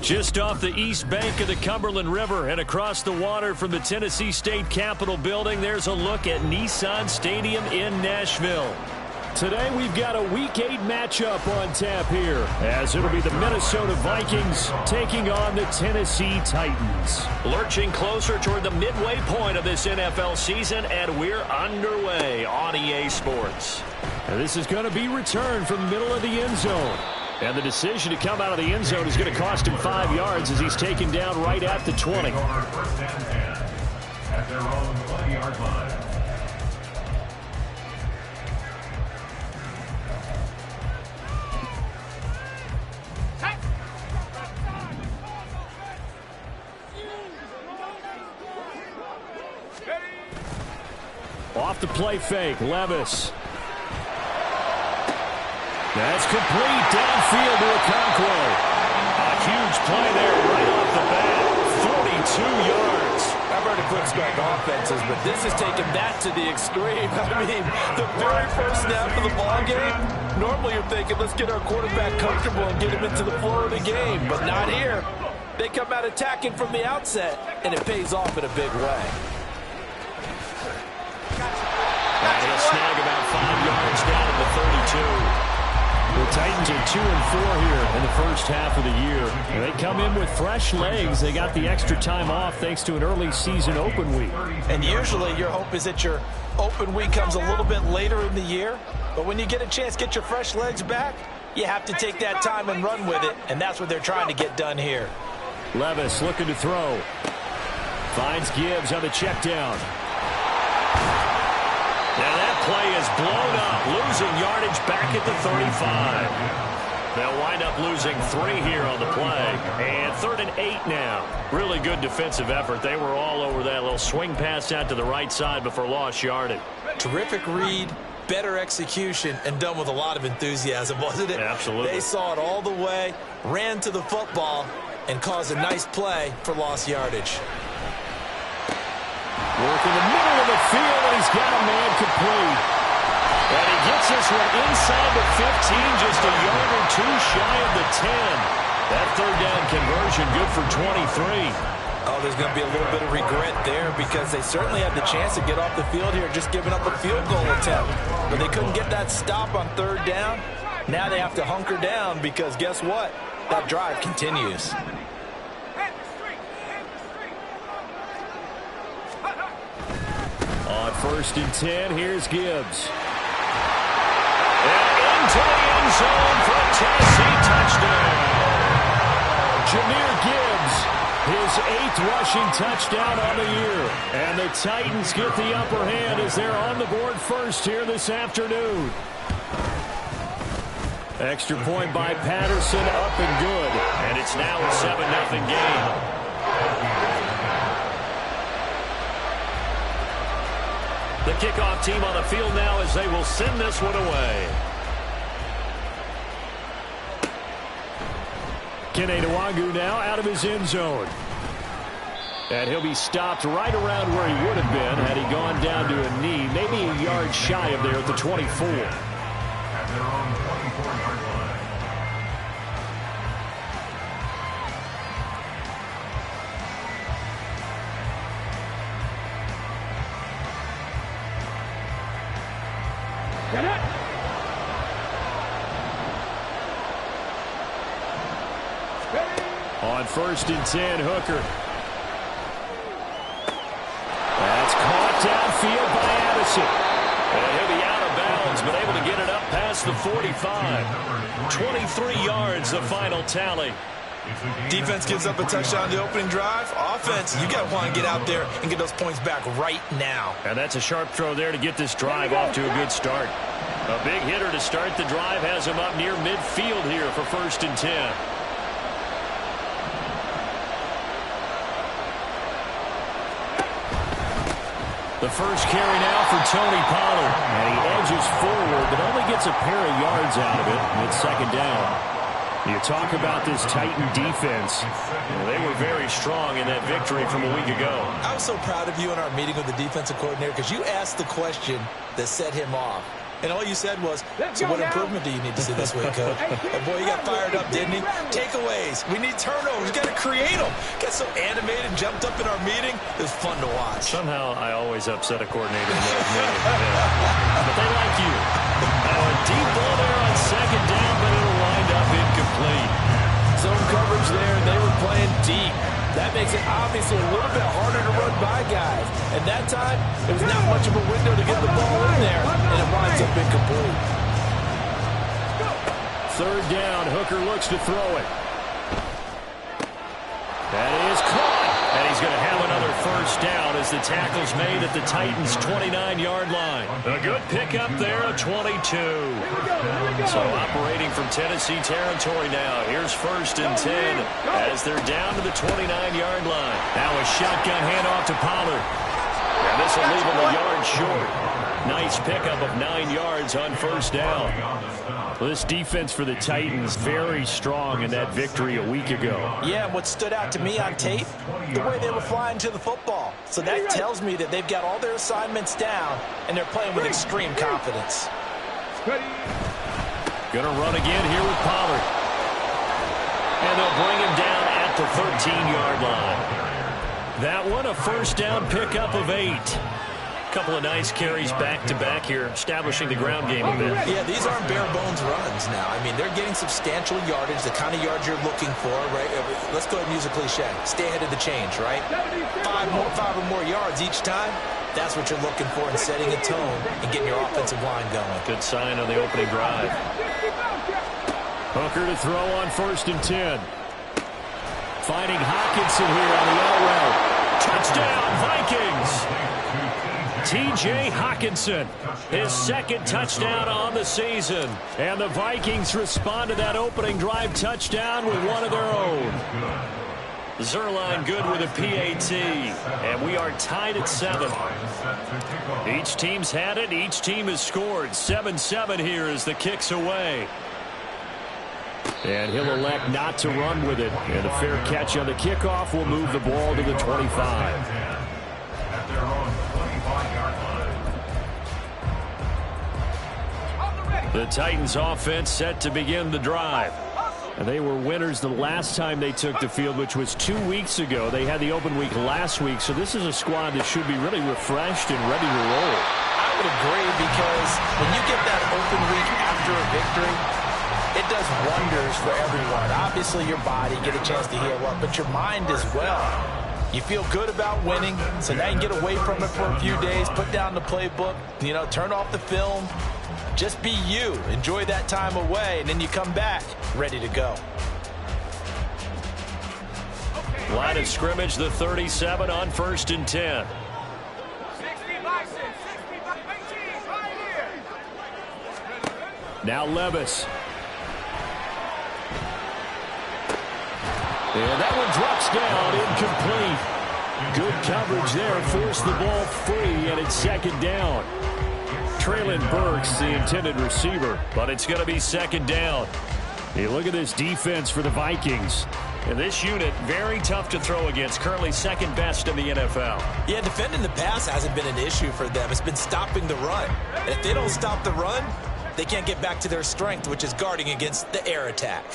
Just off the east bank of the Cumberland River and across the water from the Tennessee State Capitol building, there's a look at Nissan Stadium in Nashville. Today we've got a Week 8 matchup on tap here, as it'll be the Minnesota Vikings taking on the Tennessee Titans. Lurching closer toward the midway point of this NFL season, and we're underway on EA Sports. And this is going to be returned from the middle of the end zone. And the decision to come out of the end zone is going to cost him 5 yards as he's taken down right at the 20. At their own 20-yard line. Off the play fake, Levis. That's complete downfield to Okonkwo. A huge play there right off the bat. 42 yards. I've heard of quick-strike offenses, but this is taking that to the extreme. I mean, the very first snap of the ball game, normally you're thinking, let's get our quarterback comfortable and get him into the flow of the game, but not here. They come out attacking from the outset, and it pays off in a big way. He'll snag about 5 yards down at the 32. The Titans are 2-4 here in the first half of the year. They come in with fresh legs. They got the extra time off thanks to an early season open week. And usually your hope is that your open week comes a little bit later in the year. But when you get a chance to get your fresh legs back, you have to take that time and run with it. And that's what they're trying to get done here. Levis looking to throw. Finds Gibbs on the check down. Now that play is blown up, losing yardage back at the 35. They'll wind up losing 3 here on the play. And 3rd and 8 now. Really good defensive effort. They were all over that little swing pass out to the right side before lost yardage. Terrific read, better execution, and done with a lot of enthusiasm, wasn't it? Absolutely. They saw it all the way, ran to the football, and caused a nice play for lost yardage. Work in the middle of the field, and he's got a man complete. And he gets this one inside the 15, just a yard or 2 shy of the 10. That 3rd down conversion good for 23. Oh, there's going to be a little bit of regret there because they certainly had the chance to get off the field here, just giving up a field goal attempt. But they couldn't get that stop on 3rd down. Now they have to hunker down because guess what? That drive continues. On 1st and 10, here's Gibbs. And into the end zone for a Tennessee touchdown. Jahmyr Gibbs, his 8th rushing touchdown on the year. And the Titans get the upper hand as they're on the board first here this afternoon. Extra point by Patterson, up and good. And it's now a 7-0 game. The kickoff team on the field now as they will send this one away. Kene Nwangwu now out of his end zone. And he'll be stopped right around where he would have been had he gone down to a knee, maybe a yard shy of there at the 24. At their own 24-yard line. On 1st and 10, Hooker. That's caught downfield by Addison. And he'll be out of bounds, but able to get it up past the 45. 23 yards, the final tally. Defense gives up a touchdown on the opening drive. Offense, you got to want to get out there and get those points back right now. And that's a sharp throw there to get this drive off to a good start. A big hitter to start the drive has him up near midfield here for 1st and 10. The first carry now for Tony Pollard. And he edges forward, but only gets a pair of yards out of it. And it's 2nd down. You talk about this Titan defense. Well, they were very strong in that victory from a week ago. I was so proud of you in our meeting with the defensive coordinator because you asked the question that set him off. And all you said was, so what improvement do you need to see this week, Coach? And boy, he got fired up, didn't he? Takeaways. We need turnovers. We got to create them. Got so animated, jumped up in our meeting. It was fun to watch. Somehow I always upset a coordinator in those meetings. Yeah. But they like you. Now a deep ball there on second down, but it'll wind up incomplete. Zone coverage there, and they were playing deep. That makes it obviously a little bit harder to run by guys. And that time, it was not much of a window to get the ball in there, and it winds up incomplete. Third down, Hooker looks to throw it. That is caught, and he's going to have another first down as the tackle's made at the Titans' 29-yard line. A good pickup there, a 22. So operating from Tennessee territory now. Here's 1st and 10 as they're down to the 29-yard line. Now a shotgun handoff to Pollard. And this will leave him a yard short. Nice pickup of 9 yards on first down. Well, this defense for the Titans, very strong in that victory a week ago. Yeah, and what stood out to me on tape, the way they were flying to the football. So that tells me that they've got all their assignments down, and they're playing with extreme confidence. Going to run again here with Pollard. And they'll bring him down at the 13-yard line. That one, a first down pickup of 8. Couple of nice carries back-to-back here, establishing the ground game a bit. Yeah, these aren't bare-bones runs now. I mean, they're getting substantial yardage, the kind of yards you're looking for, right? Let's go ahead and use a cliche. Stay ahead of the change, right? 5 or more yards each time. That's what you're looking for in setting a tone and getting your offensive line going. Good sign on the opening drive. Hooker to throw on 1st and 10. Finding Hockenson here on the out route. Touchdown, Vikings! T.J. Hockenson, his 2nd touchdown on the season. And the Vikings respond to that opening drive touchdown with one of their own. Zuerlein good with a PAT. And we are tied at 7. Each team's had it. Each team has scored. 7-7 here as the kick's away. And he'll elect not to run with it. And a fair catch on the kickoff will move the ball to the 25. The Titans offense set to begin the drive. And they were winners the last time they took the field, which was 2 weeks ago. They had the open week last week, so this is a squad that should be really refreshed and ready to roll. I would agree, because when you get that open week after a victory, it does wonders for everyone. Obviously, your body get a chance to heal up, but your mind as well. You feel good about winning, so now you can get away from it for a few days, put down the playbook, turn off the film. Just be you. Enjoy that time away, and then you come back ready to go. Line of scrimmage, the 37 on 1st and 10. Now Levis. And that one drops down, incomplete. Good coverage there, forced the ball free, and it's 2nd down. Treylon Burks, the intended receiver, but it's going to be 2nd down. Hey, look at this defense for the Vikings. And this unit, very tough to throw against, currently 2nd best in the NFL. Yeah, defending the pass hasn't been an issue for them. It's been stopping the run. And if they don't stop the run, they can't get back to their strength, which is guarding against the air attack.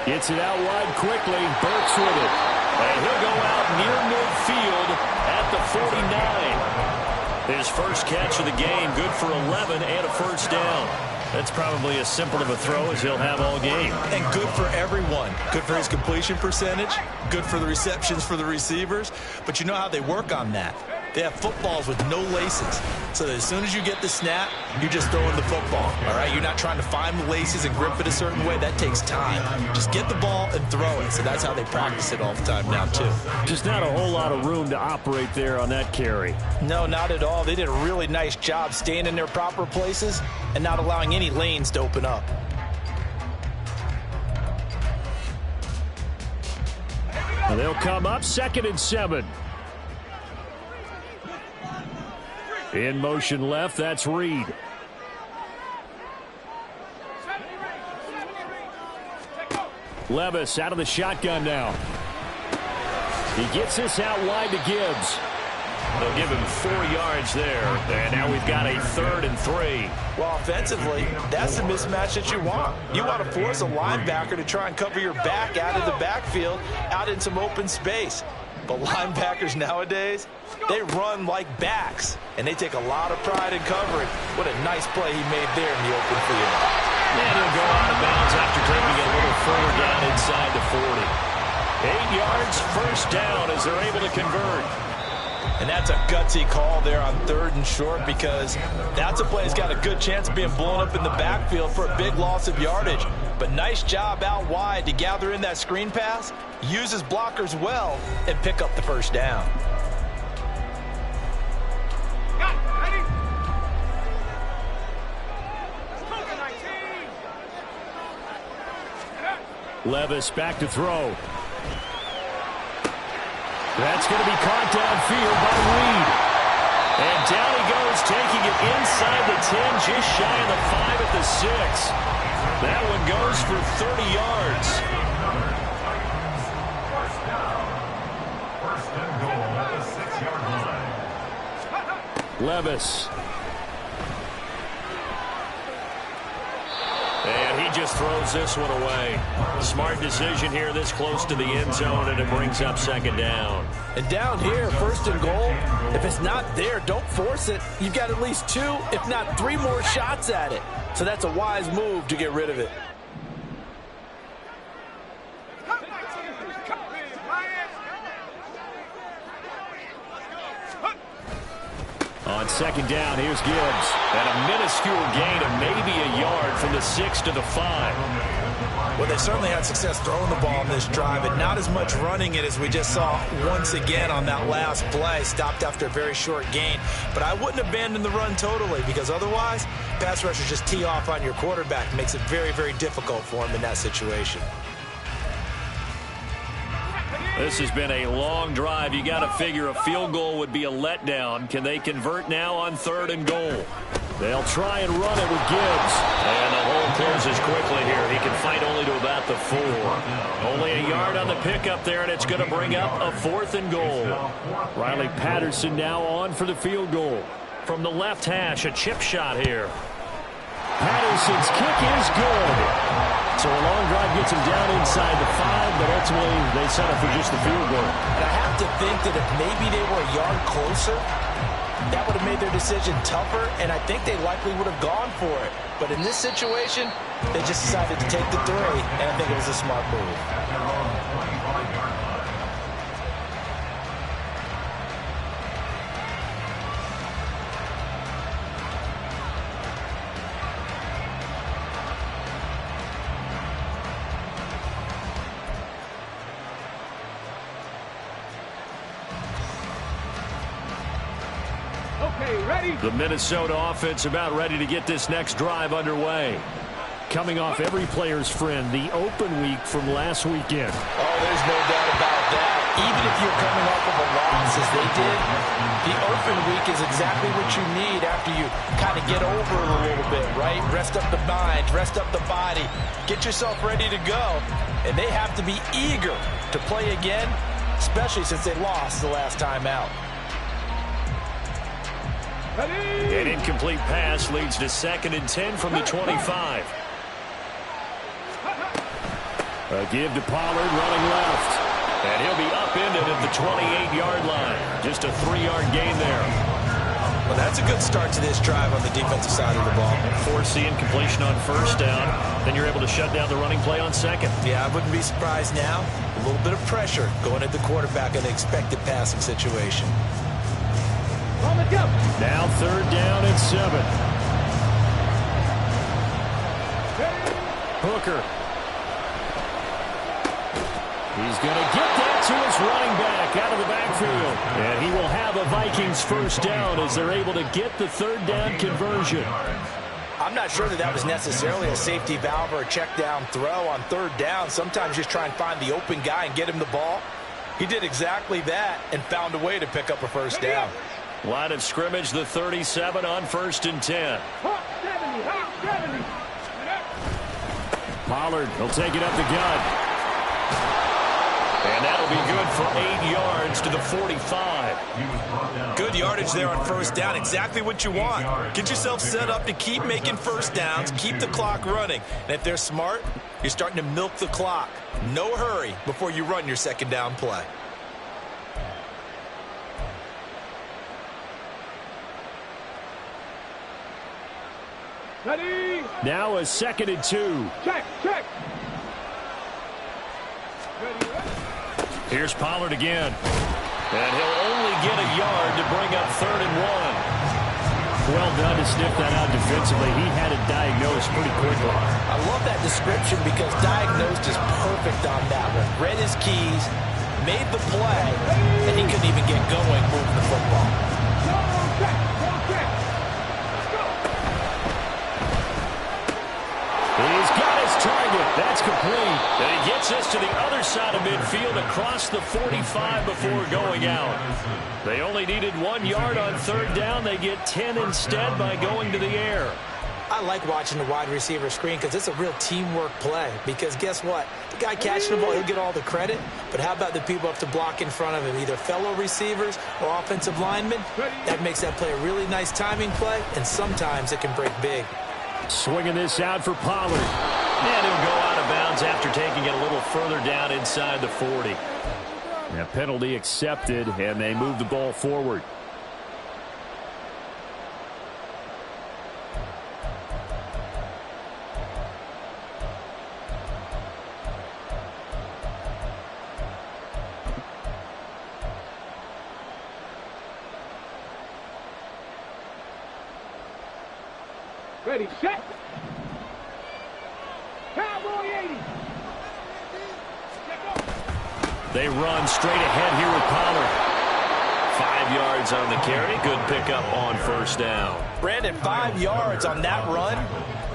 Gets it out wide quickly. Burks with it. And he'll go out near midfield at the 49. His first catch of the game, good for 11 and a first down. That's probably as simple of a throw as he'll have all game. And good for everyone. Good for his completion percentage. Good for the receptions for the receivers. But you know how they work on that. They have footballs with no laces. So that as soon as you get the snap, you're just throwing the football. All right? You're not trying to find the laces and grip it a certain way. That takes time. Just get the ball and throw it. So that's how they practice it all the time now, too. Just not a whole lot of room to operate there on that carry. No, not at all. They did a really nice job staying in their proper places and not allowing any lanes to open up. And they'll come up 2nd and 7. In motion left, that's Reed. Levis out of the shotgun now. He gets this out wide to Gibbs. They'll give him 4 yards there. And now we've got a 3rd and 3. Well, offensively, that's the mismatch that you want. You want to force a linebacker to try and cover your back out of the backfield, out in some open space. But linebackers nowadays, they run like backs, and they take a lot of pride in covering. What a nice play he made there in the open field. And he'll go out of bounds after taking it a little further down inside the 40. 8 yards, first down as they're able to convert. And that's a gutsy call there on 3rd and short, because that's a play that's got a good chance of being blown up in the backfield for a big loss of yardage. But nice job out wide to gather in that screen pass, use his blockers well, and pick up the first down. Levis back to throw. That's going to be caught downfield by Reed. And down he goes, taking it inside the 10, just shy of the 5 at the 6. That one goes for 30 yards. First and goal at the 6-yard line. Levis. And he just throws this one away. Smart decision here this close to the end zone, and it brings up 2nd down. And down here, 1st and goal, if it's not there, don't force it. You've got at least 2, if not 3 more shots at it. So that's a wise move to get rid of it. On 2nd down, here's Gibbs. And a minuscule gain of maybe a yard from the 6 to the 5. Well, they certainly had success throwing the ball in this drive, and not as much running it as we just saw once again on that last play. Stopped after a very short gain. But I wouldn't abandon the run totally, because otherwise, pass rushers just tee off on your quarterback. Makes it very, very difficult for him in that situation. This has been a long drive. You got to figure a field goal would be a letdown. Can they convert now on 3rd and goal? They'll try and run it with Gibbs. And the hole closes quickly here. He can fight only to about the 4. Only a yard on the pickup there, and it's going to bring up a 4th and goal. Riley Patterson now on for the field goal. From the left hash, a chip shot here. Patterson's kick is good. So a long drive gets him down inside the 5, but ultimately they settle for just the field goal. And I have to think that if maybe they were a yard closer, that would have made their decision tougher, and I think they likely would have gone for it. But in this situation, they just decided to take the 3, and I think it was a smart move. The Minnesota offense about ready to get this next drive underway. Coming off every player's friend, the open week from last weekend. Oh, there's no doubt about that. Even if you're coming off of a loss as they did, the open week is exactly what you need after you kind of get over it a little bit, right? Rest up the mind, rest up the body, get yourself ready to go. And they have to be eager to play again, especially since they lost the last time out. An incomplete pass leads to 2nd and 10 from the 25. A give to Pollard running left. And he'll be upended at the 28-yard line. Just a 3-yard gain there. Well, that's a good start to this drive on the defensive side of the ball. Force the incompletion on 1st down. Then you're able to shut down the running play on 2nd. Yeah, I wouldn't be surprised now. A little bit of pressure going at the quarterback in an expected passing situation. Now 3rd down and 7. Hooker. He's going to get that to his running back out of the backfield. And he will have a Vikings 1st down as they're able to get the 3rd down conversion. I'm not sure that was necessarily a safety valve or a check down throw on 3rd down. Sometimes just try and find the open guy and get him the ball. He did exactly that and found a way to pick up a 1st down. Line of scrimmage, the 37 on 1st and 10. Pollard, he'll take it up the gut. And that'll be good for 8 yards to the 45. Good yardage there on first down. Exactly what you want. Get yourself set up to keep making first downs, keep the clock running. And if they're smart, you're starting to milk the clock. No hurry before you run your second down play. Ready. Now a 2nd and 2. Check. Here's Pollard again. And he'll only get a yard to bring up 3rd and 1. Well done to sniff that out defensively. He had it diagnosed pretty quickly. I love that description because diagnosed is perfect on that one. Read his keys, made the play, and he couldn't even get going moving the football. He's got his target. That's complete. And he gets us to the other side of midfield across the 45 before going out. They only needed 1 yard on 3rd down. They get 10 instead by going to the air. I like watching the wide receiver screen because it's a real teamwork play. Because guess what? The guy catching the ball, he'll get all the credit. But how about the people up to block in front of him, either fellow receivers or offensive linemen? That makes that play a really nice timing play, and sometimes it can break big. Swinging this out for Pollard. And he'll go out of bounds after taking it a little further down inside the 40. That penalty accepted, and they move the ball forward. Ready, set. Cowboy 80. They run straight ahead here with Pollard. 5 yards on the carry. Good pickup on first down. Brandon, 5 yards on that run.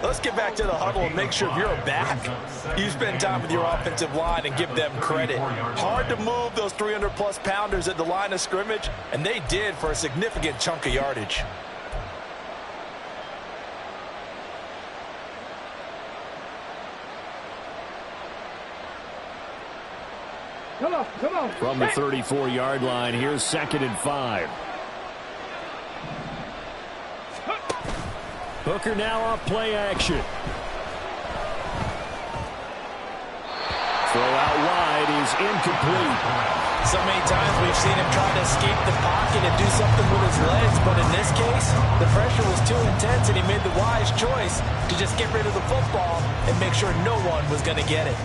Let's get back to the huddle and make sure if you're a back, you spend time with your offensive line and give them credit. Hard to move those 300-plus pounders at the line of scrimmage, and they did for a significant chunk of yardage. Come on. From the 34-yard line, here's 2nd and 5. Hooker now off play action. Throw out wide is incomplete. So many times we've seen him try to escape the pocket and do something with his legs, but in this case, the pressure was too intense and he made the wise choice to just get rid of the football and make sure no one was going to get it.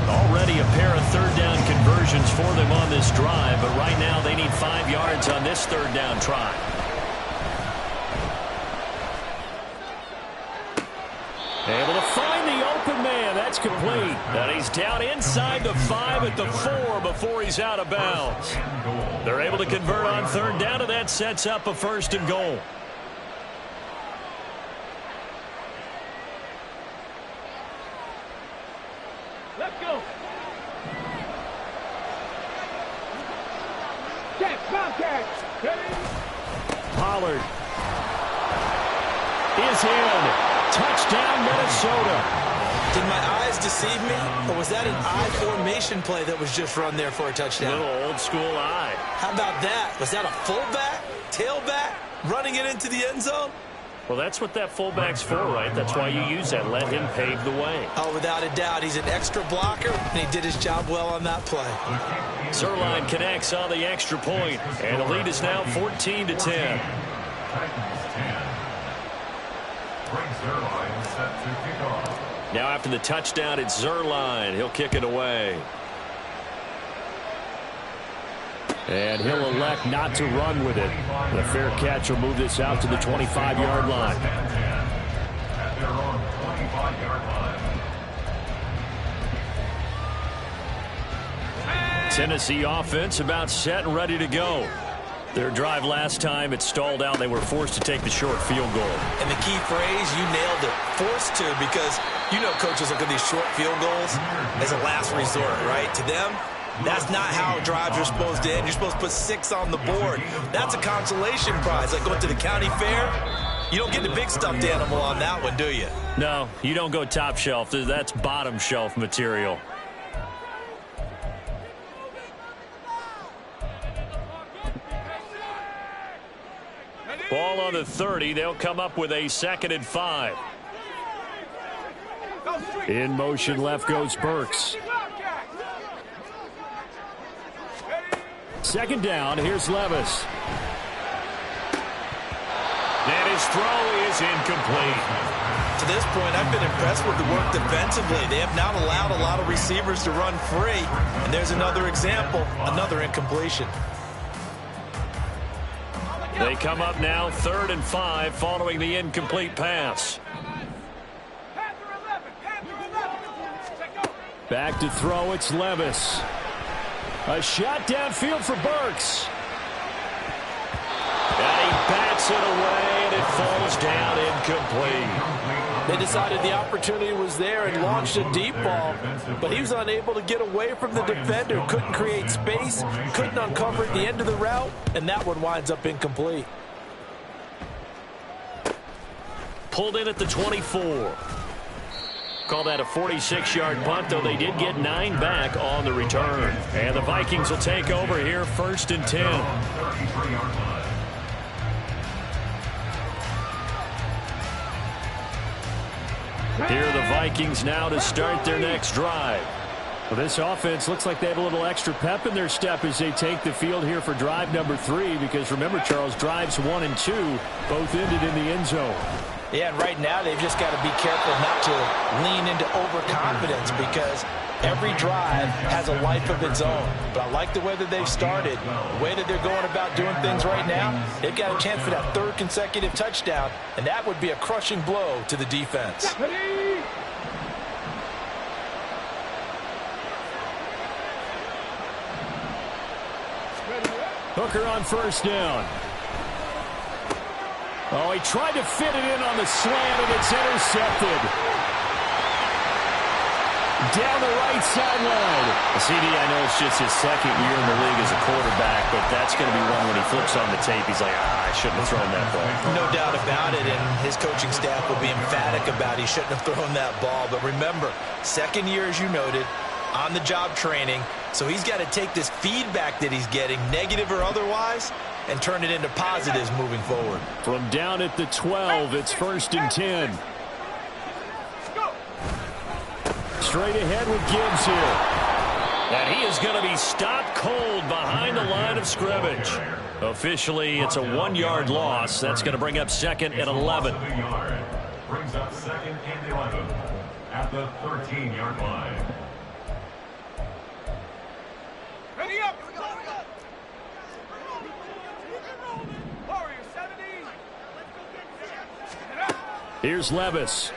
Already a pair of 3rd down conversions for them on this drive, but right now they need 5 yards on this 3rd down try. Able to find the open man. That's complete. And he's down inside the 5 at the 4 before he's out of bounds. They're able to convert on 3rd down, and that sets up a 1st and goal. Let's go. Check, contact. Ready. Pollard is in. Touchdown, Minnesota. Did my eyes deceive me, or was that an I formation play that was just run there for a touchdown? Little old school eye. How about that? Was that a fullback, tailback, running it into the end zone? Well, that's what that fullback's for, right? That's why you use that. Let him pave the way. Oh, without a doubt, he's an extra blocker, and he did his job well on that play. Zuerlein connects on the extra point, and the lead is now 14-10. Now after the touchdown, it's Zuerlein. He'll kick it away. And he'll elect not to run with it. The fair catch will move this out to the 25-yard line. Tennessee offense about set and ready to go. Their drive last time, it stalled out. They were forced to take the short field goal. And the key phrase, you nailed it. Forced to, because you know coaches look at these short field goals as a last resort, right? To them, That's not how drives are supposed to end. You're supposed to put 6 on the board. That's a consolation prize, like going to the county fair. You don't get the big stuffed animal on that one, do you? No, you don't go top shelf. That's bottom shelf material. Ball on the 30. They'll come up with a 2nd and 5. In motion left goes Burks. 2nd down. Here's Levis. And his throw is incomplete. To this point, I've been impressed with the work defensively. They have not allowed a lot of receivers to run free. And there's another example, another incompletion. They come up now 3rd and 5 following the incomplete pass. Back to throw, it's Levis. A shot downfield for Burks. And he bats it away, and it falls down incomplete. They decided the opportunity was there and launched a deep ball, but he was unable to get away from the defender, couldn't create space, couldn't uncover at the end of the route, and that one winds up incomplete. Pulled in at the 24. Call that a 46-yard punt, though they did get 9 back on the return. And the Vikings will take over here 1st and 10. Here are the Vikings now to start their next drive. Well, this offense looks like they have a little extra pep in their step as they take the field here for drive number 3, because remember, Charles, drives 1 and 2 both ended in the end zone. Yeah, and right now they've just got to be careful not to lean into overconfidence, because every drive has a life of its own. But I like the way that they've started, the way that they're going about doing things right now. They've got a chance for that 3rd consecutive touchdown, and that would be a crushing blow to the defense. Hooker on 1st down. Oh, he tried to fit it in on the slant, and it's intercepted. Down the right sideline. CD, I know it's just his 2nd year in the league as a quarterback, but that's going to be one when he flips on the tape. He's like, I shouldn't have thrown that ball. No doubt about it, and his coaching staff will be emphatic about he shouldn't have thrown that ball. But remember, 2nd year, as you noted, on-the-job training, so he's got to take this feedback that he's getting, negative or otherwise, and turn it into positives moving forward. From down at the 12, it's 1st and 10. Straight ahead with Gibbs here. And he is going to be stopped cold behind the line of scrimmage. Officially, it's a 1-yard loss. That's going to bring up 2nd and 11. Brings up 2nd and 11 at the 13-yard line. Ready up! Warrior 70. Here's Levis.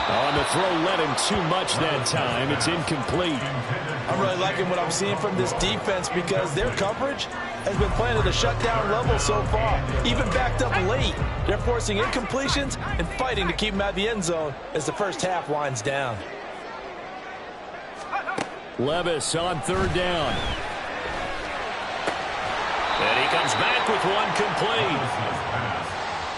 On the throw, led him too much that time. It's incomplete. I'm really liking what I'm seeing from this defense, because their coverage has been playing at a shutdown level so far. Even backed up late, they're forcing incompletions and fighting to keep them out of the end zone as the first half winds down. Levis on 3rd down. And he comes back with one complete.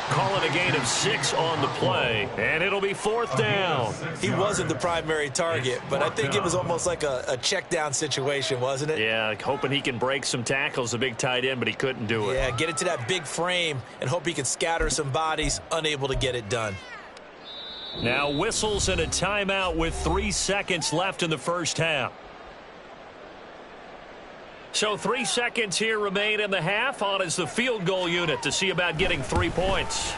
Call it a gain of 6 on the play, and it'll be 4th down. He wasn't the primary target, but I think it was almost like a check down situation, wasn't it? Yeah, hoping he can break some tackles, a big tight end, but he couldn't do it. Yeah, get it to that big frame and hope he can scatter some bodies, unable to get it done. Now whistles and a timeout with 3 seconds left in the first half. So 3 seconds here remain in the half. On is the field goal unit to see about getting 3 points.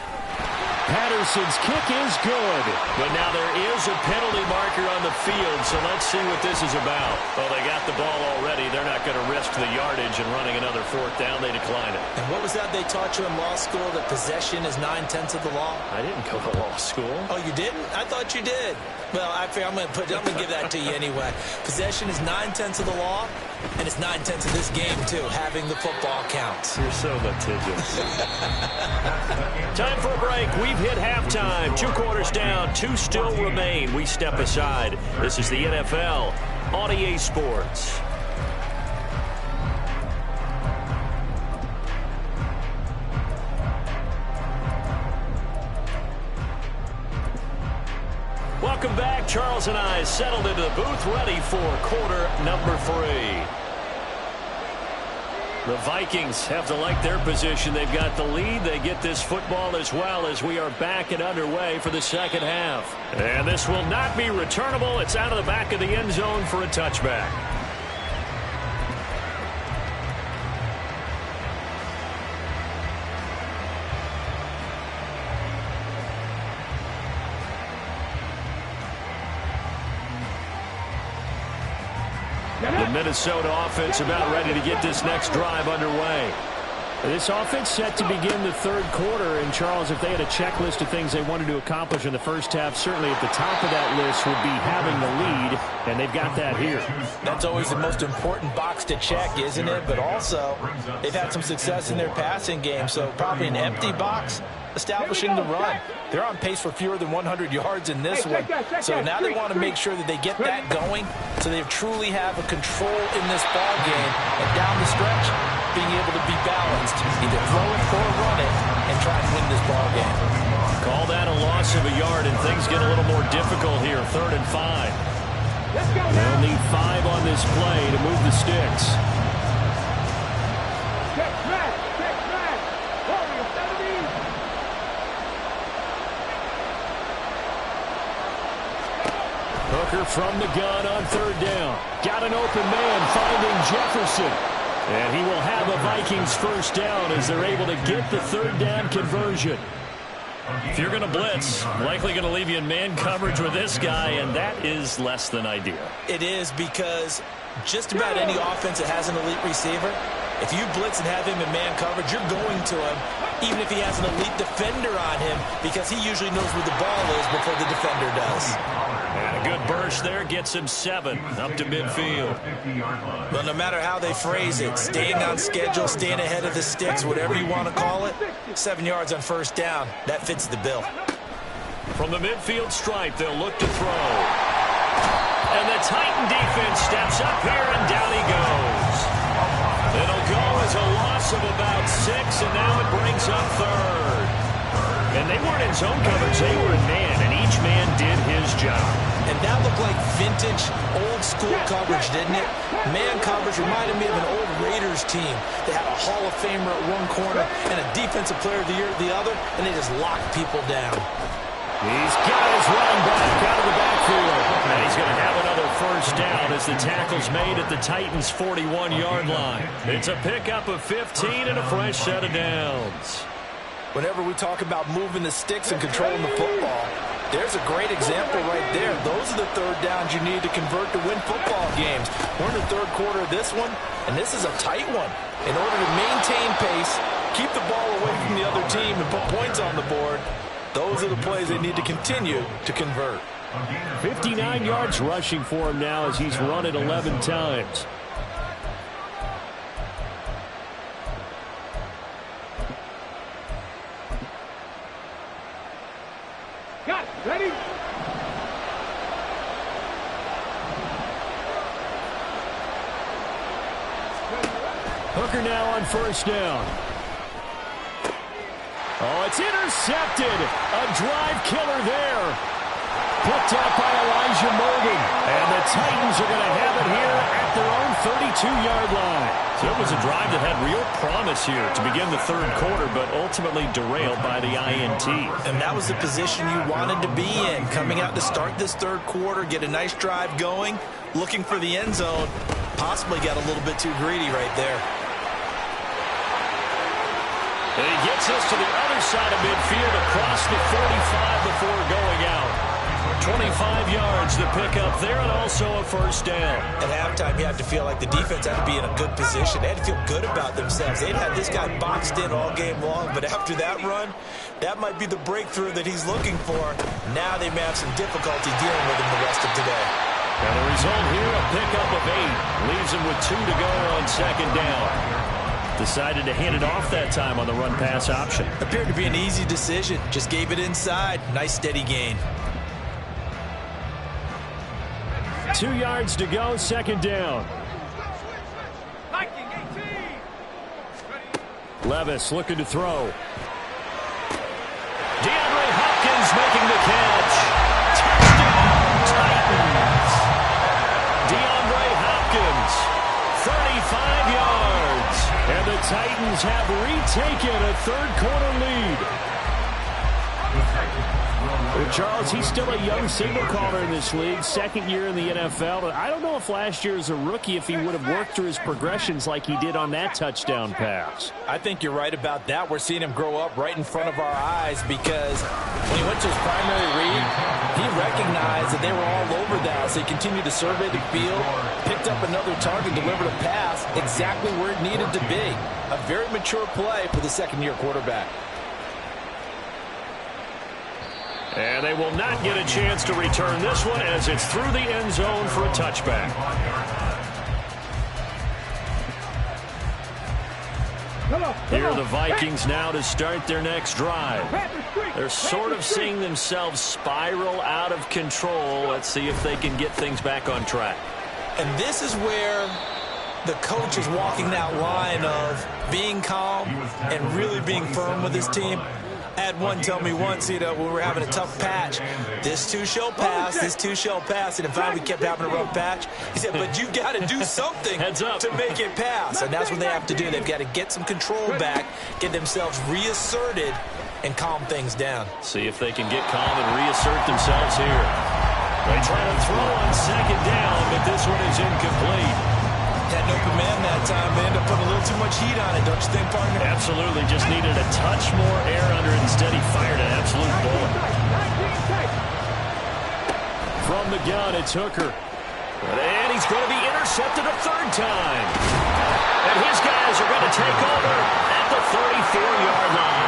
Patterson's kick is good. But now there is a penalty marker on the field, so let's see what this is about. Well, they got the ball already. they're not going to risk the yardage and running another fourth down. They decline it. And what was that they taught you in law school, that possession is 9/10 of the law? I didn't go to law school. Oh, you didn't? I thought you did. Well, I'm going to give that to you anyway. Possession is 9/10 of the law, and it's 9/10 of this game, too. Having the football counts. You're so litigious. Time for a break. We've hit halftime. 2 quarters down. 2 still remain. We step aside. This is the NFL on EA Sports. Welcome back. Charles and I settled into the booth, ready for quarter number 3. The Vikings have to like their position. They've got the lead. They get this football as well as we are back and underway for the second half. And this will not be returnable. It's out of the back of the end zone for a touchback. The Minnesota offense about ready to get this next drive underway. This offense set to begin the third quarter. And, Charles, if they had a checklist of things they wanted to accomplish in the first half, certainly at the top of that list would be having the lead, and they've got that here. That's always the most important box to check, isn't it? But also, they've had some success in their passing game, so probably an empty box establishing the run. They're on pace for fewer than 100 yards in this one. So now they want to make sure that they get that going so they truly have a control in this ball game. And down the stretch, being able to be balanced, either throw it or run it, and try to win this ball game. Call that a loss of a yard, and things get a little more difficult here. 3rd and 5. They'll need 5 on this play to move the sticks. Hooker from the gun on 3rd down. Got an open man finding Jefferson. And he will have a Vikings first down as they're able to get the 3rd down conversion. If you're going to blitz, likely going to leave you in man coverage with this guy, and that is less than ideal. It is, because just about any offense that has an elite receiver, if you blitz and have him in man coverage, you're going to him, even if he has an elite defender on him, because he usually knows where the ball is before the defender does. And a good burst there gets him 7 up to midfield. Well, no matter how they phrase it, staying on schedule, staying ahead of the sticks, whatever you want to call it, 7 yards on first down, that fits the bill. From the midfield stripe, they'll look to throw. And the Titan defense steps up here, and down he goes. It'll go as a loss of about 6, and now it brings up 3rd. And they weren't in zone coverage, they were in man, and each man did his job. And that looked like vintage, old-school coverage, didn't it? Man coverage reminded me of an old Raiders team. They had a Hall of Famer at one corner and a Defensive Player of the Year at the other, and they just locked people down. He's got his running back out of the backfield. And he's going to have another first down as the tackle's made at the Titans' 41-yard line. It's a pickup of 15 and a fresh set of downs. Whenever we talk about moving the sticks and controlling the football, there's a great example right there. Those are the 3rd downs you need to convert to win football games. We're in the 3rd quarter of this one, and this is a tight one. In order to maintain pace, keep the ball away from the other team, and put points on the board, those are the plays they need to continue to convert. 59 yards rushing for him now as he's run it 11 times. Got it. Ready? Hooker now on first down. Oh, it's intercepted. A drive killer there. Picked up by Elijah Molden. And the Titans are going to have it here at their own 32-yard line. So it was a drive that had real promise here to begin the 3rd quarter, but ultimately derailed by the INT. And that was the position you wanted to be in, coming out to start this 3rd quarter, get a nice drive going, looking for the end zone. Possibly got a little bit too greedy right there. And he gets us to the other side of midfield across the 45 before going out. 25 yards to pick up there, and also a first down. At halftime, you had to feel like the defense had to be in a good position. They had to feel good about themselves. They'd had this guy boxed in all game long, but after that run, that might be the breakthrough that he's looking for. Now they may have some difficulty dealing with him the rest of today. And the result here, a pickup of 8. Leaves him with 2 to go on second down. Decided to hand it off that time on the run-pass option. Appeared to be an easy decision. Just gave it inside. Nice steady gain. 2 yards to go, second down. Levis looking to throw. DeAndre Hopkins making the catch. Touchdown, Titans. DeAndre Hopkins, 35 yards. And the Titans have retaken a third-quarter lead. Well, Charles, he's still a young signal caller in this league, second year in the NFL. But I don't know if last year as a rookie, if he would have worked through his progressions like he did on that touchdown pass. I think you're right about that. We're seeing him grow up right in front of our eyes because when he went to his primary read, he recognized that they were all over that. So he continued to survey the field, picked up another target, delivered a pass exactly where it needed to be. A very mature play for the second-year quarterback. And they will not get a chance to return this one as it's through the end zone for a touchback. Here are the Vikings now to start their next drive. They're sort of seeing themselves spiral out of control. Let's see if they can get things back on track. And this is where the coach is walking that line of being calm and really being firm with his team. I had one tell me once, when we were having a tough patch, this too shall pass, this too shall pass. And in fact, we kept having a rough patch. He said, but you got to do something to make it pass. And that's what they have to do. They've got to get some control back, get themselves reasserted, and calm things down. See if they can get calm and reassert themselves here. They try to throw on second down, but this one is incomplete. Had an open man that time. They ended up putting a little too much heat on it, don't you think, partner? Absolutely. Just needed a touch more air under it. Instead, he fired an absolute bullet. From the gun, it's Hooker. And he's going to be intercepted a third time. And his guys are going to take over at the 34-yard line.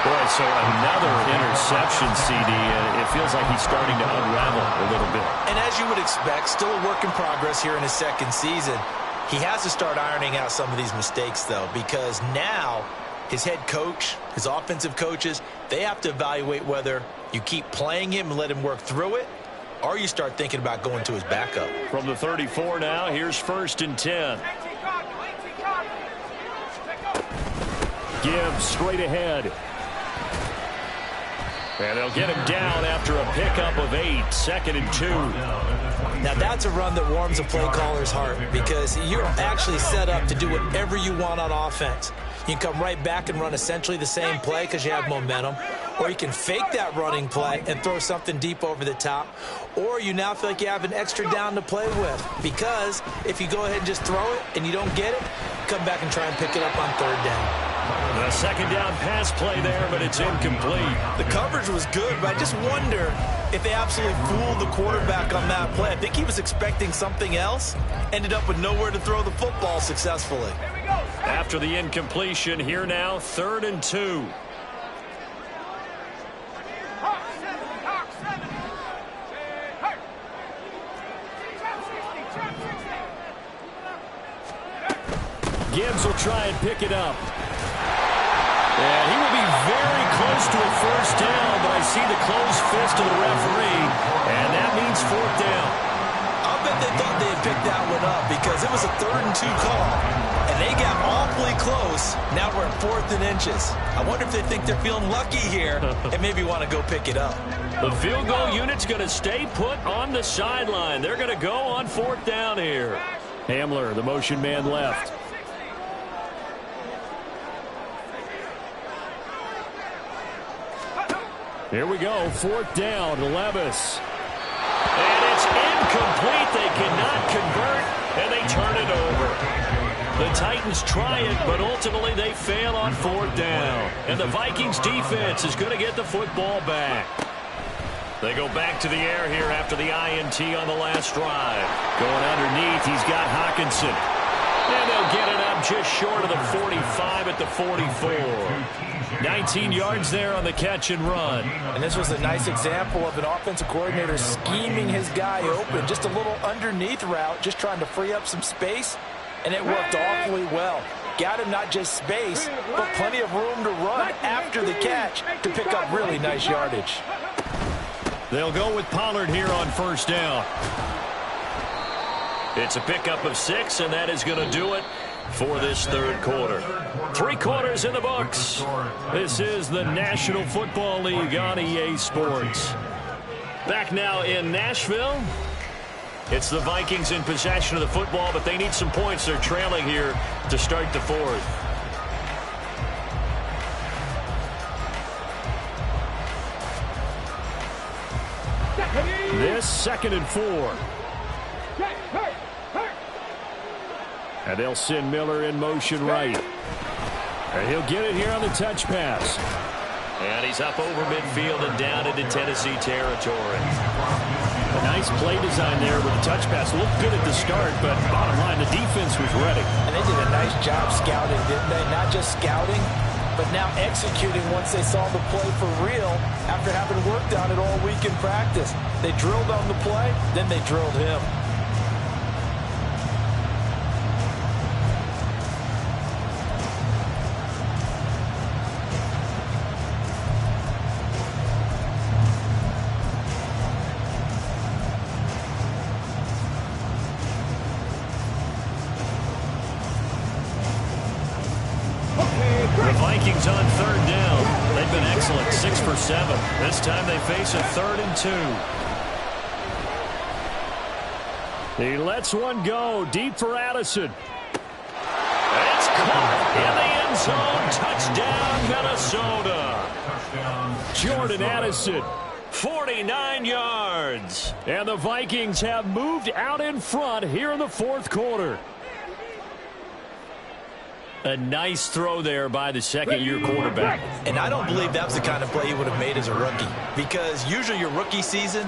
Boy, so another interception, CD. It feels like he's starting to unravel a little bit. And as you would expect, still a work in progress here in his second season. He has to start ironing out some of these mistakes, though, because now his head coach, his offensive coaches, they have to evaluate whether you keep playing him and let him work through it, or you start thinking about going to his backup. From the 34 now, here's 1st and 10. Gibbs straight ahead. And they'll get him down after a pickup of 8, 2nd and 2. Now that's a run that warms a play caller's heart because you're actually set up to do whatever you want on offense. You can come right back and run essentially the same play because you have momentum, or you can fake that running play and throw something deep over the top, or you now feel like you have an extra down to play with because if you go ahead and just throw it and you don't get it, come back and try and pick it up on third down. A second down pass play there, but it's incomplete. The coverage was good, but I just wonder if they absolutely fooled the quarterback on that play. I think he was expecting something else, ended up with nowhere to throw the football successfully. After the incompletion, here now, 3rd and 2. Gibbs will try and pick it up. And he will be very close to a first down, but I see the closed fist of the referee, and that means 4th down. I'll bet they thought they had picked that one up because it was a 3rd and 2 call, and they got awfully close. Now we're at 4th and inches. I wonder if they think they're feeling lucky here and maybe want to go pick it up. The field goal unit's going to stay put on the sideline. They're going to go on 4th down here. Hamler, the motion man left. Here we go, 4th down, Levis. And it's incomplete. They cannot convert, and they turn it over. The Titans try it, but ultimately they fail on 4th down. And the Vikings defense is going to get the football back. They go back to the air here after the INT on the last drive. Going underneath, he's got Hockenson. And they'll get it up just short of the 45 at the 44. 19 yards there on the catch and run. And this was a nice example of an offensive coordinator scheming his guy open. Just a little underneath route, just trying to free up some space. And it worked awfully well. Got him not just space, but plenty of room to run after the catch to pick up really nice yardage. They'll go with Pollard here on first down. It's a pickup of 6, and that is going to do it for this third quarter. 3 quarters in the books. This is the National Football League on EA Sports. Back now in Nashville. It's the Vikings in possession of the football, but they need some points. They're trailing here to start the fourth. This 2nd and 4. And they'll send Miller in motion right. And he'll get it here on the touch pass. And he's up over midfield and down into Tennessee territory. A nice play design there with the touch pass. Looked good at the start, but bottom line, the defense was ready. And they did a nice job scouting, didn't they? Not just scouting, but now executing once they saw the play for real after having worked on it all week in practice. They drilled on the play, then they drilled him. Vikings on third down. They've been excellent, 6 for 7. This time they face a 3rd and 2. He lets one go deep for Addison. It's caught in the end zone. Touchdown, Minnesota. Jordan Addison, 49 yards. And the Vikings have moved out in front here in the fourth quarter. A nice throw there by the second-year quarterback. And I don't believe that was the kind of play he would have made as a rookie, because usually your rookie season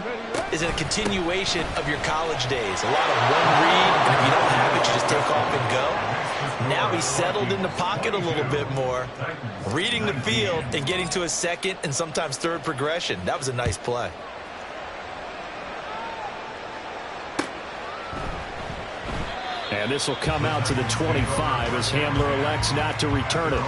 is a continuation of your college days. A lot of one read, and if you don't have it, you just take off and go. Now he's settled in the pocket a little bit more, reading the field and getting to his second and sometimes third progression. That was a nice play. And this will come out to the 25 as Hamler elects not to return it.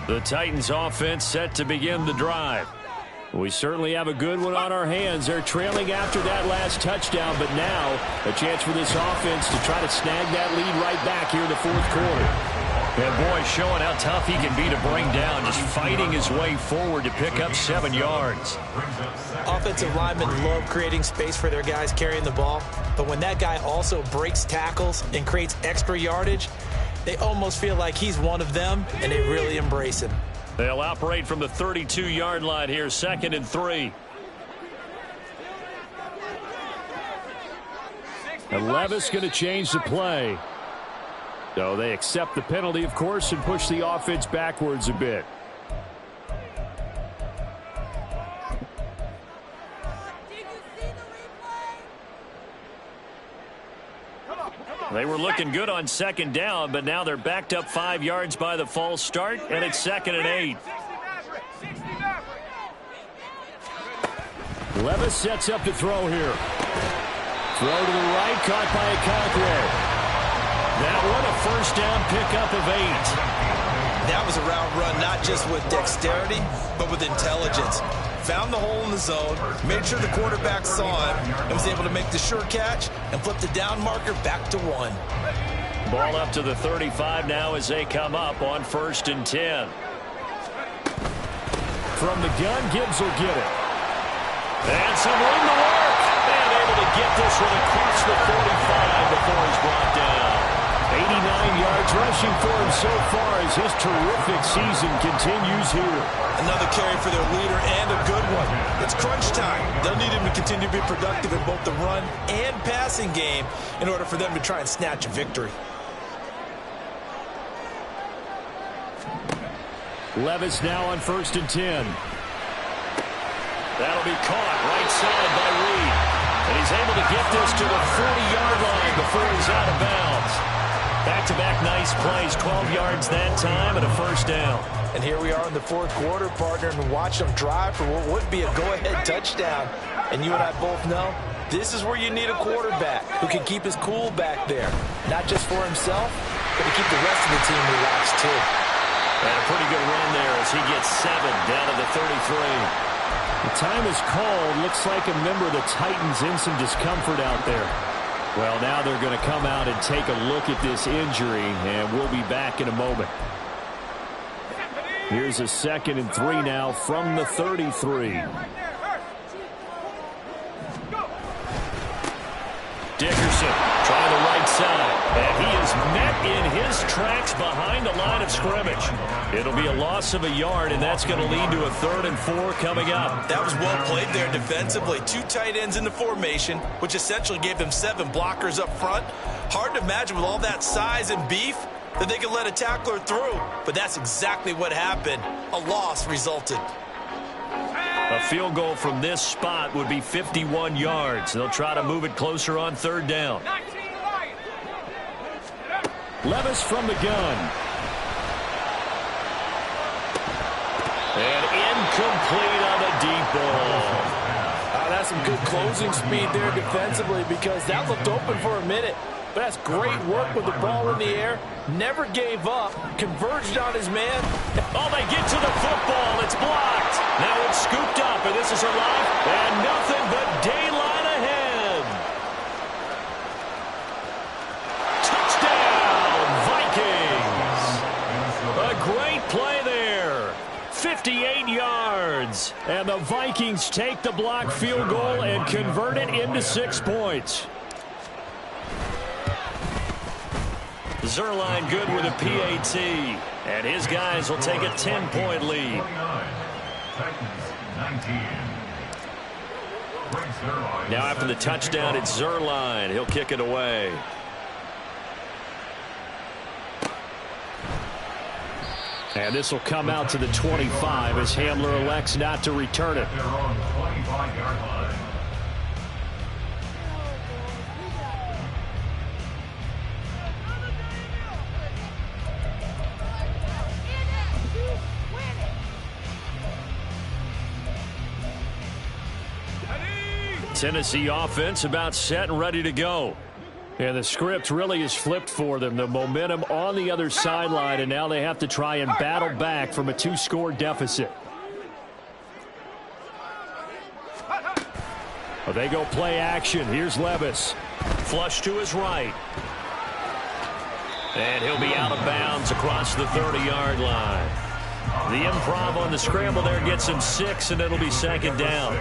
The Titans offense set to begin the drive. We certainly have a good one on our hands. They're trailing after that last touchdown, but now a chance for this offense to try to snag that lead right back here in the fourth quarter. And boy, showing how tough he can be to bring down, just fighting his way forward to pick up 7 yards. Offensive linemen love creating space for their guys carrying the ball, but when that guy also breaks tackles and creates extra yardage, they almost feel like he's one of them, and they really embrace him. They'll operate from the 32-yard line here, 2nd and 3. And Levis going to change the play. So they accept the penalty, of course, and push the offense backwards a bit. They were looking good on 2nd down, but now they're backed up 5 yards by the false start, and it's 2nd and 8. Levis sets up to throw here. Throw to the right, caught by Okonkwo. That one, a first down pickup of 8. That was a route run not just with dexterity, but with intelligence. Found the hole in the zone, made sure the quarterback saw him, and was able to make the sure catch and flip the down marker back to 1. Ball up to the 35 now as they come up on 1st and 10. From the gun, Gibbs will get it. And some room to work. And able to get this one across the 45 before he's brought down. 89 yards rushing for him so far as as his terrific season continues here. Another carry for their leader and a good one. It's crunch time. They'll need him to continue to be productive in both the run and passing game in order for them to try and snatch a victory. Levis now on 1st and 10. That'll be caught right side by Reed. And he's able to get this to the 40-yard line before he's out of bounds. Back-to-back nice plays, 12 yards that time and a first down. And here we are in the 4th quarter, partner, and watch them drive for what would be a go-ahead touchdown. And you and I both know this is where you need a quarterback who can keep his cool back there. Not just for himself, but to keep the rest of the team relaxed too. And a pretty good run there as he gets 7 down to the 33. The time is called. Looks like a member of the Titans in some discomfort out there. Well, now they're going to come out and take a look at this injury, and we'll be back in a moment. Here's a 2nd and 3 now from the 33. Dickerson trying the right side, and he is met in his tracks behind the line of scrimmage. It'll be a loss of a yard, and that's going to lead to a 3rd and 4 coming up. That was well played there defensively. 2 tight ends in the formation, which essentially gave them 7 blockers up front. Hard to imagine with all that size and beef that they could let a tackler through, but that's exactly what happened. A loss resulted. A field goal from this spot would be 51 yards. They'll try to move it closer on 3rd down. Levis from the gun. And incomplete on the deep ball. That's some good closing speed there defensively because that looked open for a minute. But that's great work with the ball in the air. Never gave up. Converged on his man. Oh, they get to the football. It's blocked. Now it's scooped up, and this is alive. And nothing but daylight ahead. Touchdown, Vikings. A great play there. 58 yards. And the Vikings take the block field goal and convert it into 6 points. Zuerlein good with a PAT, and his guys will take a 10-point lead. Now after the touchdown, it's Zuerlein. He'll kick it away. And this will come out to the 25 as Hamler elects not to return it. Tennessee offense about set and ready to go. And the script really is flipped for them. The momentum on the other sideline, and now they have to try and battle back from a 2-score deficit. Well, they go play action. Here's Levis. Flush to his right. And he'll be out of bounds across the 30-yard line. The improv on the scramble there gets him 6, and it'll be 2nd down.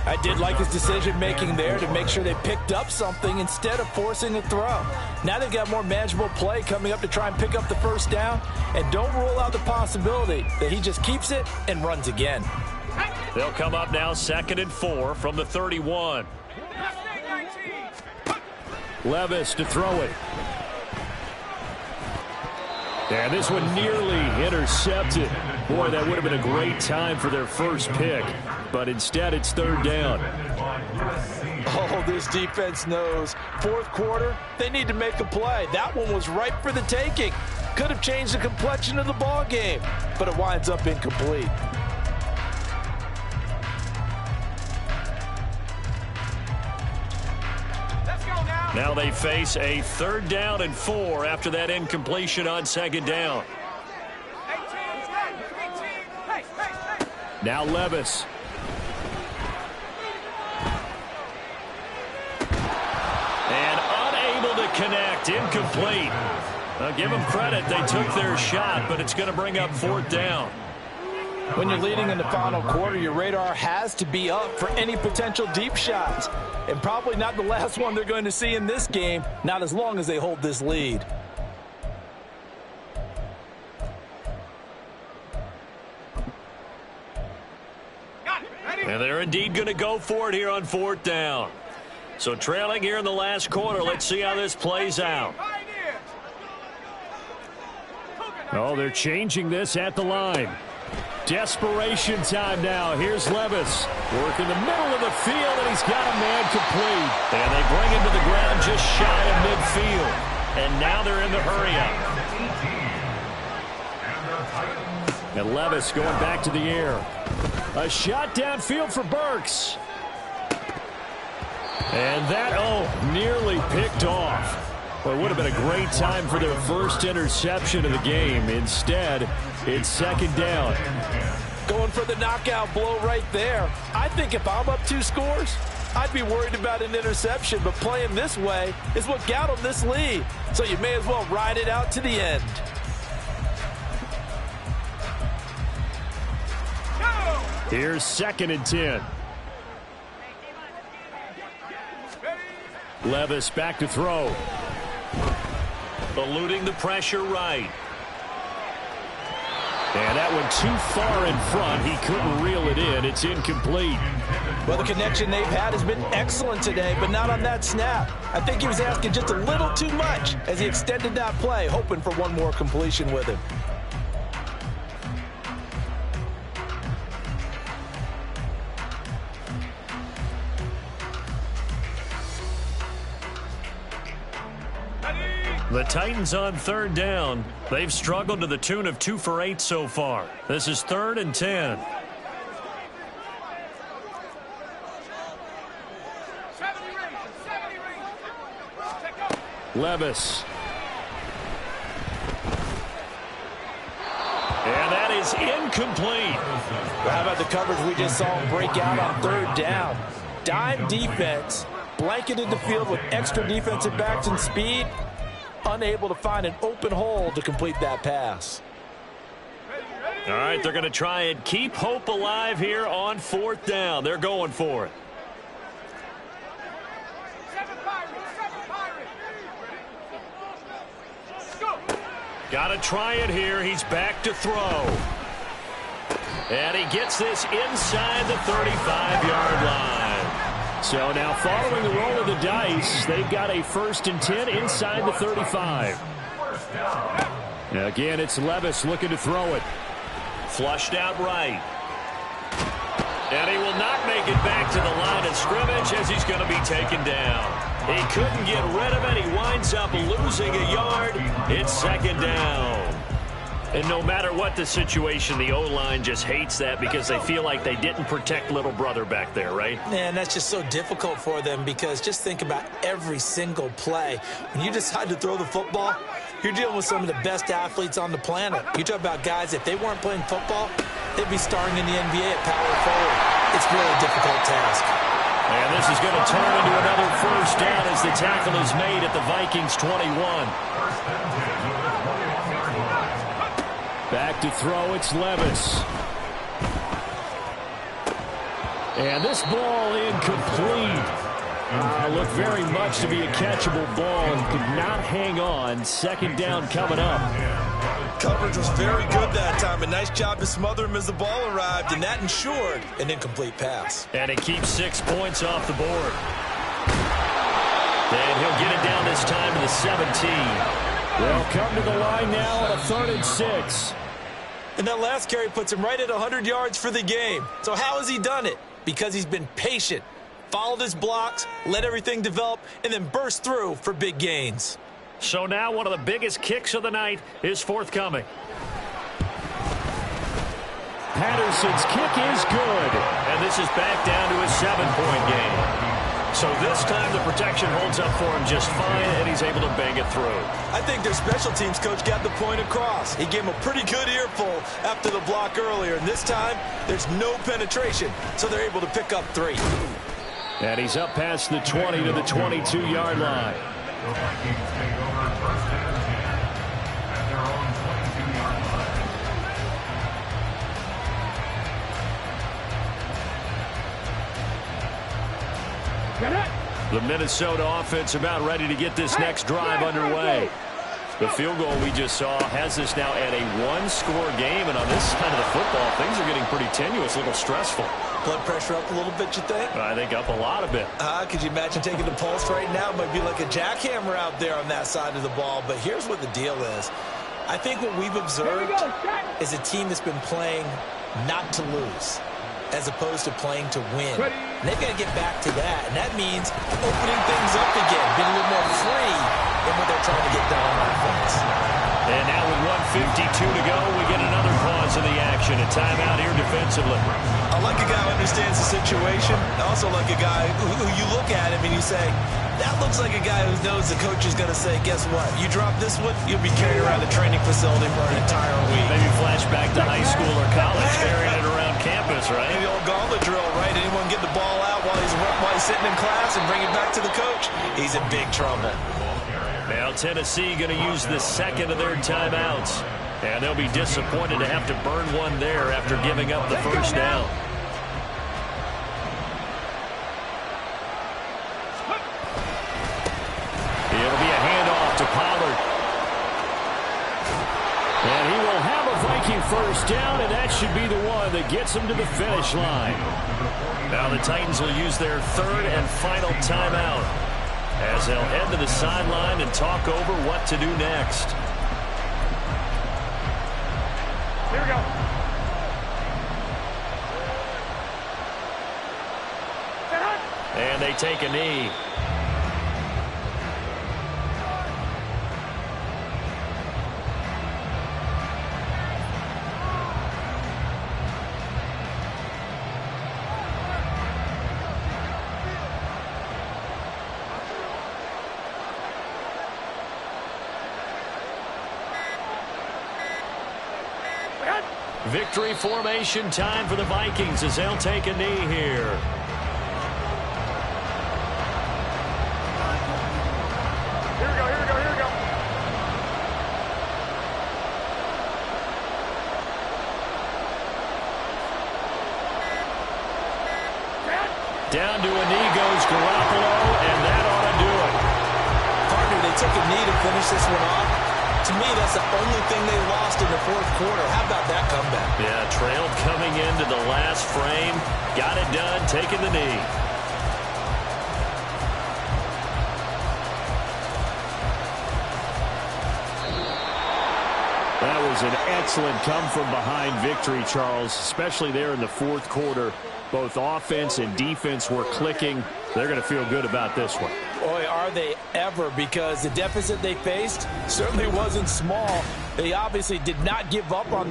I did like his decision-making there to make sure they picked up something instead of forcing a throw. Now they've got more manageable play coming up to try and pick up the 1st down. And don't rule out the possibility that he just keeps it and runs again. They'll come up now 2nd and 4 from the 31. Levis to throw it. And this one nearly intercepted. Boy, that would have been a great time for their first pick. But instead, it's 3rd down. Oh, this defense knows. 4th quarter, they need to make a play. That one was ripe for the taking. Could have changed the complexion of the ball game, but it winds up incomplete. Now they face a 3rd down and 4 after that incompletion on 2nd down. Now Levis. And unable to connect. Incomplete. Give them credit. They took their shot, but it's going to bring up 4th down. When you're leading in the final quarter, your radar has to be up for any potential deep shots. And probably not the last one they're going to see in this game, not as long as they hold this lead. And they're indeed going to go for it here on 4th down. So trailing here in the last quarter. Let's see how this plays out. Oh, they're changing this at the line. Desperation time now. Here's Levis. Work in the middle of the field, and he's got a man complete. And they bring him to the ground just shy of midfield. And now they're in the hurry-up. And Levis going back to the air. A shot downfield for Burks. And that, nearly picked off. Well, it would have been a great time for their first interception of the game. Instead, it's 2nd down. Going for the knockout blow right there. I think if I'm up 2 scores, I'd be worried about an interception, but playing this way is what got them this lead. So you may as well ride it out to the end. Here's 2nd and 10. Levis back to throw. Eluding the pressure right. And that one too far in front. He couldn't reel it in. It's incomplete. Well, the connection they've had has been excellent today, but not on that snap. I think he was asking just a little too much as he extended that play, hoping for one more completion with him. The Titans on 3rd down. They've struggled to the tune of 2 for 8 so far. This is 3rd and 10. Levis. And that is incomplete. Well, how about the coverage we just saw him break out on 3rd down? Dime defense, blanketed the field with extra defensive backs and speed. Unable to find an open hole to complete that pass. All right, they're going to try and keep hope alive here on 4th down. They're going for it. Got to try it here. He's back to throw. And he gets this inside the 35-yard line. So now following the roll of the dice, they've got a 1st and 10 inside the 35. Again, it's Levis looking to throw it. Flushed out right. And he will not make it back to the line of scrimmage as he's going to be taken down. He couldn't get rid of it. He winds up losing a yard. It's 2nd down. And no matter what the situation, the O-line just hates that because they feel like they didn't protect little brother back there, right? Man, that's just so difficult for them because just think about every single play. When you decide to throw the football, you're dealing with some of the best athletes on the planet. You talk about guys, if they weren't playing football, they'd be starring in the NBA at power forward. It's really a difficult task. And this is going to turn into another 1st down as the tackle is made at the Vikings 21. Back to throw, it's Levis. And this ball incomplete. Looked very much to be a catchable ball and could not hang on. 2nd down coming up. Coverage was very good that time. A nice job to smother him as the ball arrived, and that ensured an incomplete pass. And it keeps 6 points off the board. And he'll get it down this time to the 17. They'll come to the line now on a 3rd and 6. And that last carry puts him right at 100 yards for the game. So how has he done it? Because he's been patient, followed his blocks, let everything develop, and then burst through for big gains. So now one of the biggest kicks of the night is forthcoming. Patterson's kick is good. And this is back down to a 7-point game. So this time the protection holds up for him just fine, and he's able to bang it through. I think their special teams coach got the point across. He gave him a pretty good earful after the block earlier, and this time there's no penetration, so they're able to pick up 3. And he's up past the 20 to the 22-yard line. The Vikings take over 1st and 10 at their own 22-yard line. The Minnesota offense about ready to get this next drive underway. The field goal we just saw has us now at a one-score game, and on this side of the football, things are getting pretty tenuous, a little stressful. Blood pressure up a little bit, you think? I think up a lot of it. Could you imagine taking the pulse right now? It might be like a jackhammer out there on that side of the ball. But here's what the deal is. I think what we've observed is a team that's been playing not to lose as opposed to playing to win. And they've got to get back to that. And that means opening things up again, being a little more free in what they're trying to get done on offense. And now with 1:52 to go, we get another pause of the action. A timeout here defensively. I like a guy who understands the situation. I also like a guy who you look at him and you say, that looks like a guy who knows the coach is going to say, guess what? You drop this one, you'll be carried around the training facility for an entire week. Maybe flashback to high school or college, carrying it around campus, right? Maybe the old gauntlet drill, right? Anyone get the ball out while he's sitting in class and bring it back to the coach? He's in big trouble. Now Tennessee going to use the second of their timeouts. And they'll be disappointed to have to burn one there after giving up the first down. It'll be a handoff to Pollard. And he will have a Viking first down, and that should be the one that gets him to the finish line. Now the Titans will use their third and final timeout as they'll head to the sideline and talk over what to do next. Here we go. And they take a knee. Victory formation time for the Vikings as they'll take a knee here. Here we go, here we go, here we go. Down to a knee goes Garoppolo, and that ought to do it. Partner, they took a knee to finish this one off. To me, that's the only thing they lost in the fourth quarter. How about that comeback? Yeah, trailed coming into the last frame. Got it done, taking the knee. That was an excellent come-from-behind victory, Charles, especially there in the fourth quarter. Both offense and defense were clicking. They're going to feel good about this one. Boy, are they ever, because the deficit they faced certainly wasn't small. They obviously did not give up on